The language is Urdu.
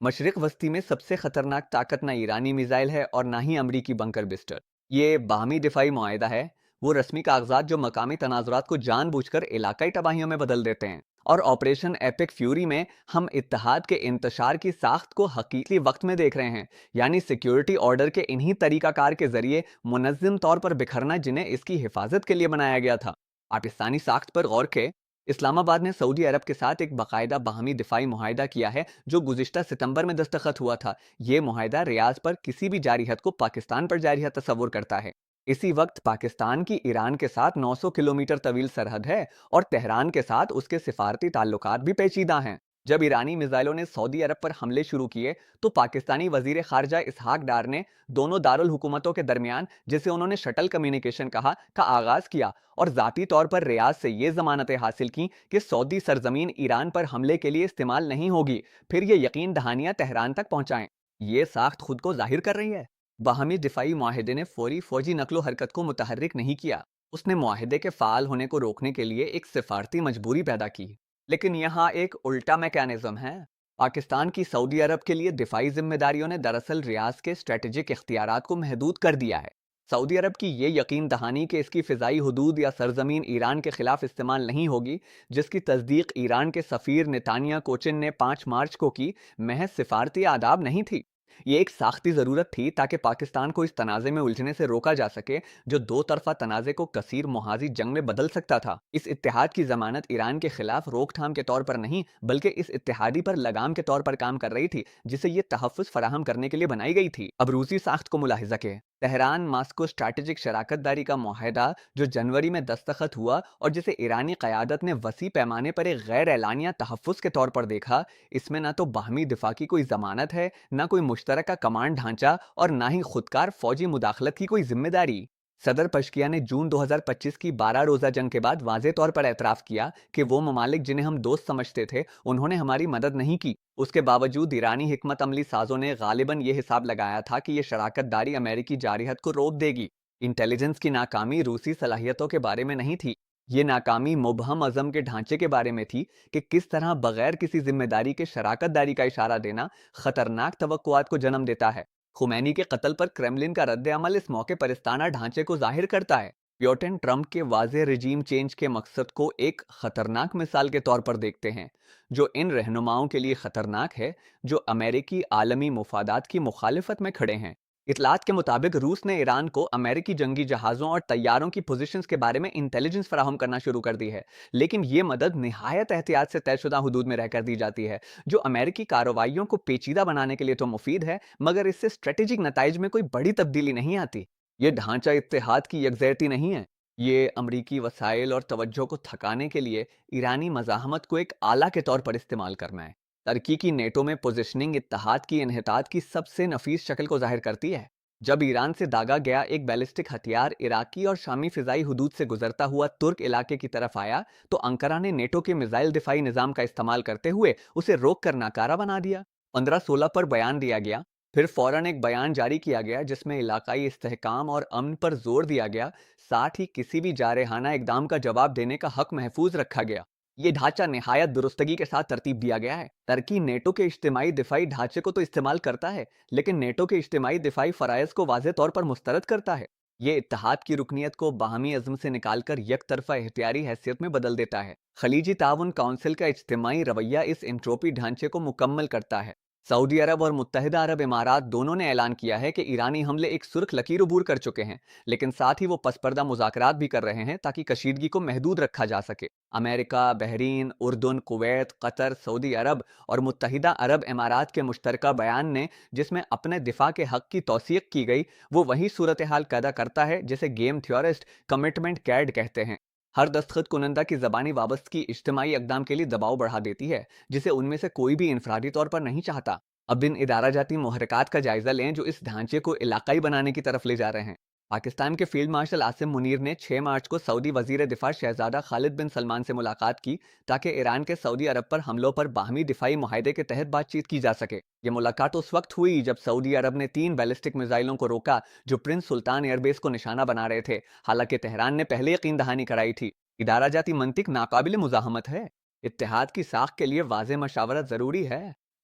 مشرق وسطی میں سب سے خطرناک طاقت نہ ایرانی میزائل ہے اور نہ ہی امریکی بنکر بسٹر. یہ باہمی دفاعی معاہدہ ہے. وہ رسمی کاغذات جو مقامی تنازعات کو جان بوجھ کر علاقائی تباہیوں میں بدل دیتے ہیں. اور آپریشن ایپک فیوری میں ہم اتحاد کے انتشار کی ساخت کو حقیقی وقت میں دیکھ رہے ہیں. یعنی سیکیورٹی آرڈر کے انہی طریقہ کار کے ذریعے منظم طور پر بکھرنا جنہیں اس کی حفاظت کے لیے بنایا گیا تھا. پاکستانی ساخت پر غور کے اسلام آباد نے سعودی عرب کے ساتھ ایک باقاعدہ باہمی دفاعی معاہدہ کیا ہے جو گزشتہ ستمبر میں دستخط ہوا تھا. یہ معاہدہ ریاض پر کسی بھی جاری حد کو پاکستان پر جاری حد تصور کرتا ہے. اسی وقت پاکستان کی ایران کے ساتھ 900 کلومیٹر طویل سرحد ہے اور تہران کے ساتھ اس کے سفارتی تعلقات بھی پیچیدہ ہیں. جب ایرانی میزائلوں نے سعودی عرب پر حملے شروع کیے تو پاکستانی وزیر خارجہ اسحاق ڈار نے دونوں دارالحکومتوں کے درمیان، جسے انہوں نے شٹل کمیونیکیشن کہا، کا آغاز کیا اور ذاتی طور پر ریاض سے یہ ضمانتیں حاصل کی کہ سعودی سرزمین ایران پر حملے کے لیے استعمال نہیں ہوگی. پھر یہ یقین دہانیاں تہران تک پہنچائیں. یہ ساخت خود کو ظاہر کر رہی ہے. باہمی دفاعی معاہدے نے فوری فوجی نقل و حرکت کو متحرک نہیں کیا. اس نے معاہدے کے فعال ہونے کو روکنے کے لیے ایک سفارتی مجبوری پیدا کی. لیکن یہاں ایک الٹا میکانزم ہے. پاکستان کی سعودی عرب کے لیے دفاعی ذمہ داریوں نے دراصل ریاض کے اسٹریٹجک اختیارات کو محدود کر دیا ہے. سعودی عرب کی یہ یقین دہانی کہ اس کی فضائی حدود یا سرزمین ایران کے خلاف استعمال نہیں ہوگی، جس کی تصدیق ایران کے سفیر نتانیہ کوچن نے 5 مارچ کو کی، محض سفارتی آداب نہیں تھی. یہ ایک ساختی ضرورت تھی تاکہ پاکستان کو اس تنازع میں الجھنے سے روکا جا سکے جو دو طرفہ تنازع کو کثیر محاذی جنگ میں بدل سکتا تھا. اس اتحاد کی ضمانت ایران کے خلاف روک تھام کے طور پر نہیں بلکہ اس اتحادی پر لگام کے طور پر کام کر رہی تھی جسے یہ تحفظ فراہم کرنے کے لیے بنائی گئی تھی. اب روسی ساخت کو ملاحظہ کے تہران ماسکو اسٹریٹجک شراکت داری کا معاہدہ جو جنوری میں دستخط ہوا اور جسے ایرانی قیادت نے وسیع پیمانے پر ایک غیر اعلانیہ تحفظ کے طور پر دیکھا، اس میں نہ تو باہمی دفاع کی کوئی ضمانت ہے، نہ کوئی مشترکہ کمانڈ ڈھانچہ اور نہ ہی خودکار فوجی مداخلت کی کوئی ذمہ داری. صدر پشکیا نے جون 2025 کی 12 روزہ جنگ کے بعد واضح طور پر اعتراف کیا کہ وہ ممالک جنہیں ہم دوست سمجھتے تھے انہوں نے ہماری مدد نہیں کی. اس کے باوجود ایرانی حکمت عملی سازوں نے غالباً یہ حساب لگایا تھا کہ یہ شراکت داری امریکی جارحیت کو روک دے گی. انٹیلیجنس کی ناکامی روسی صلاحیتوں کے بارے میں نہیں تھی. یہ ناکامی مبہم عزم کے ڈھانچے کے بارے میں تھی کہ کس طرح بغیر کسی ذمہ داری کے شراکت داری کا اشارہ دینا خطرناک توقعات کو جنم دیتا ہے. خمینی کے قتل پر کرملن کا رد عمل اس موقع پر استانہ ڈھانچے کو ظاہر کرتا ہے. پیوٹن ٹرمپ کے واضح رجیم چینج کے مقصد کو ایک خطرناک مثال کے طور پر دیکھتے ہیں جو ان رہنماؤں کے لیے خطرناک ہے جو امریکی عالمی مفادات کی مخالفت میں کھڑے ہیں. اطلاعات کے مطابق روس نے ایران کو امریکی جنگی جہازوں اور طیاروں کی پوزیشنز کے بارے میں انٹیلیجنس فراہم کرنا شروع کر دی ہے، لیکن یہ مدد نہایت احتیاط سے طے شدہ حدود میں رہ کر دی جاتی ہے جو امریکی کارروائیوں کو پیچیدہ بنانے کے لیے تو مفید ہے مگر اس سے اسٹریٹجک نتائج میں کوئی بڑی تبدیلی نہیں آتی. یہ ڈھانچہ اتحاد کی یکجہتی نہیں ہے. یہ امریکی وسائل اور توجہ کو تھکانے کے لیے ایرانی مزاحمت کو ایک آلہ کے طور پر استعمال کرنا ہے. ترکی کی نیٹو میں پوزیشننگ اتحاد کی انحطاط کی سب سے نفیس شکل کو ظاہر کرتی ہے. جب ایران سے داغا گیا ایک بیلسٹک ہتھیار عراقی اور شامی فضائی حدود سے گزرتا ہوا ترک علاقے کی طرف آیا تو انقرہ نے نیٹو کے میزائل دفاعی نظام کا استعمال کرتے ہوئے اسے روک کر ناکارہ بنا دیا. 15/16 پر بیان دیا گیا، پھر فوراً ایک بیان جاری کیا گیا جس میں علاقائی استحکام اور امن پر زور دیا گیا، ساتھ ہی کسی بھی جارحانہ اقدام کا جواب دینے کا حق محفوظ رکھا گیا. یہ ڈھانچہ نہایت درستگی کے ساتھ ترتیب دیا گیا ہے. ترکی نیٹو کے اجتماعی دفاعی ڈھانچے کو تو استعمال کرتا ہے لیکن نیٹو کے اجتماعی دفاعی فرائض کو واضح طور پر مسترد کرتا ہے. یہ اتحاد کی رکنیت کو باہمی عزم سے نکال کر یک طرفہ اختیاری حیثیت میں بدل دیتا ہے. خلیجی تعاون کونسل کا اجتماعی رویہ اس انٹروپی ڈھانچے کو مکمل کرتا ہے. سعودی عرب اور متحدہ عرب امارات دونوں نے اعلان کیا ہے کہ ایرانی حملے ایک سرخ لکیر عبور کر چکے ہیں، لیکن ساتھ ہی وہ پس پردہ مذاکرات بھی کر رہے ہیں تاکہ کشیدگی کو محدود رکھا جا سکے. امریکہ، بحرین، اردن، کویت، قطر، سعودی عرب اور متحدہ عرب امارات کے مشترکہ بیان نے جس میں اپنے دفاع کے حق کی توثیق کی گئی وہ وہی صورتحال پیدا کرتا ہے جسے گیم تھیورسٹ کمٹمنٹ کیڈ کہتے ہیں. ہر دستخط کنندہ کی زبانی وابستگی اجتماعی اقدام کے لیے دباؤ بڑھا دیتی ہے جسے ان میں سے کوئی بھی انفرادی طور پر نہیں چاہتا. اب ان ادارہ جاتی محرکات کا جائزہ لیں جو اس ڈھانچے کو علاقائی بنانے کی طرف لے جا رہے ہیں. پاکستان کے فیلڈ مارشل عاصم منیر نے 6 مارچ کو سعودی وزیر دفاع شہزادہ خالد بن سلمان سے ملاقات کی تاکہ ایران کے سعودی عرب پر حملوں پر باہمی دفاعی معاہدے کے تحت بات چیت کی جا سکے. یہ ملاقات اس وقت ہوئی جب سعودی عرب نے 3 بیلسٹک میزائلوں کو روکا جو پرنس سلطان ایئر بیس کو نشانہ بنا رہے تھے، حالانکہ تہران نے پہلے یقین دہانی کرائی تھی. ادارہ جاتی منطق ناقابل مزاحمت ہے. اتحاد کی ساخت کے لیے واضح مشاورت ضروری ہے.